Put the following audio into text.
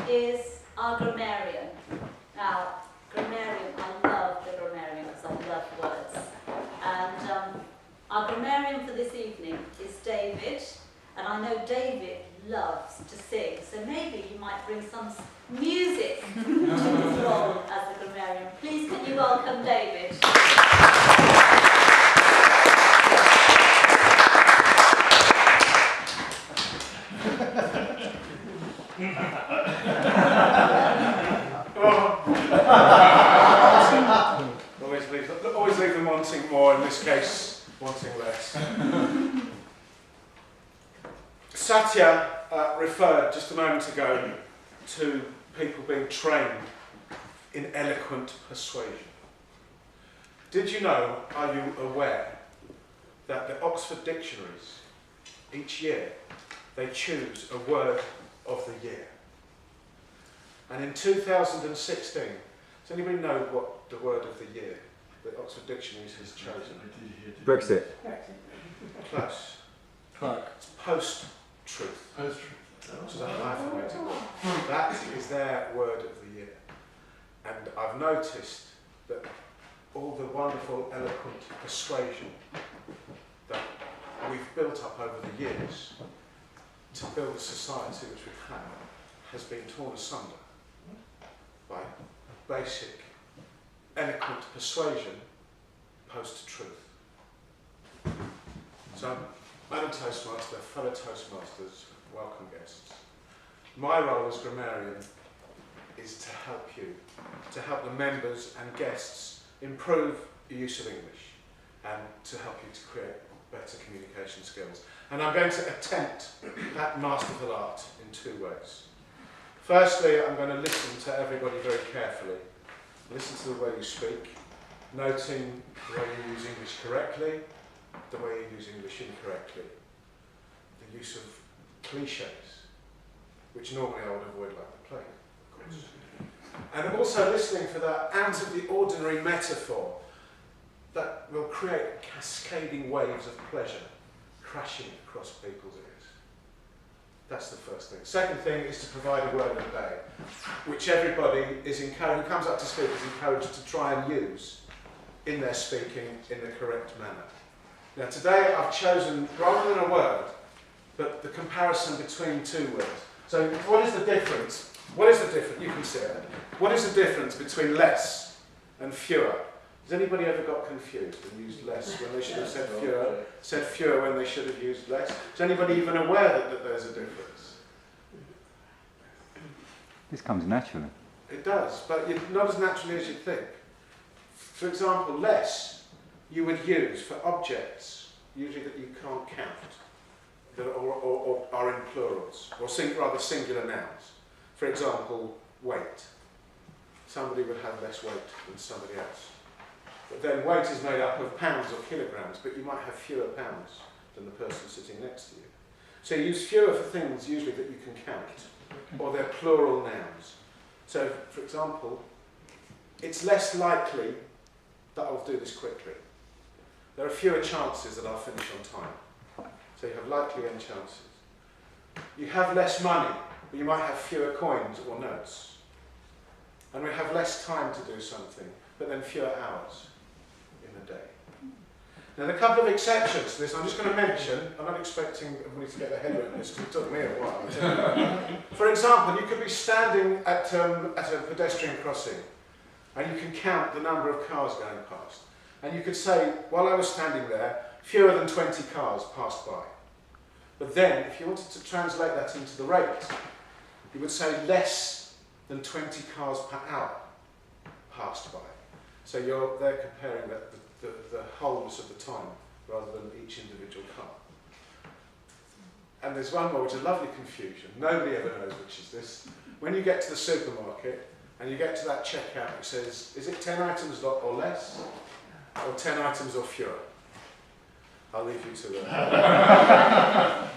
is our grammarian. Now, grammarian, I love the grammarian because I love words. And our grammarian for this evening is David. And I know David loves to sing, so maybe you might bring some music to his role as a grammarian. Please can you welcome David. Always leave them wanting more, in this case, wanting less. Satya referred just a moment ago to people being trained in eloquent persuasion. Did you know, are you aware, that the Oxford dictionaries, each year, they choose a word of the year? And in 2016, does anybody know what the word of the year that Oxford Dictionaries has chosen? Brexit. Close. It's post-truth. Post-truth. Which is a hyphenated word. That is their word of the year. And I've noticed that all the wonderful, eloquent persuasion that we've built up over the years to build the society which we've had has been torn asunder by basic, eloquent persuasion post-truth. So, Madam Toastmaster, fellow Toastmasters, welcome guests. My role as grammarian is to help you, to help the members and guests improve the use of English and to help you to create better communication skills. And I'm going to attempt that masterful art in two ways. Firstly, I'm going to listen to everybody very carefully. Listen to the way you speak, noting the way you use English correctly, the way you use English incorrectly, the use of cliches, which normally I would avoid like the plague, of course. And also listening for that out of the ordinary metaphor that will create cascading waves of pleasure crashing across people's ears. That's the first thing. Second thing is to provide a word of the day, which everybody is encouraged, who comes up to speak is encouraged to try and use in their speaking in the correct manner. Now today I've chosen, rather than a word, but the comparison between two words. So what is the difference? What is the difference? You can see it. What is the difference between less and fewer? Has anybody ever got confused and used less when they should have said fewer when they should have used less? Is anybody even aware that there's a difference? This comes naturally. It does, but not as naturally as you'd think. For example, less you would use for objects, usually that you can't count, that are in plurals, or rather singular nouns. For example, weight. Somebody would have less weight than somebody else. But then weight is made up of pounds or kilograms, but you might have fewer pounds than the person sitting next to you. So you use fewer for things usually that you can count, or they're plural nouns. So, for example, it's less likely that I'll do this quickly. There are fewer chances that I'll finish on time. So you have likely and chances. You have less money, but you might have fewer coins or notes. And we have less time to do something, but then fewer hours in a day. Now, there are a couple of exceptions to this. I'm just going to mention, I'm not expecting everybody to get their head around this because it took me a while. For example, you could be standing at a pedestrian crossing and you can count the number of cars going past. And you could say, while I was standing there, fewer than 20 cars passed by. But then, if you wanted to translate that into the rate, you would say less than 20 cars per hour passed by. So they're comparing the wholeness of the time rather than each individual car. And there's one more which is a lovely confusion. Nobody ever knows which is this. When you get to the supermarket and you get to that checkout which says, is it 10 items or less? Or 10 items or fewer? I'll leave you to that.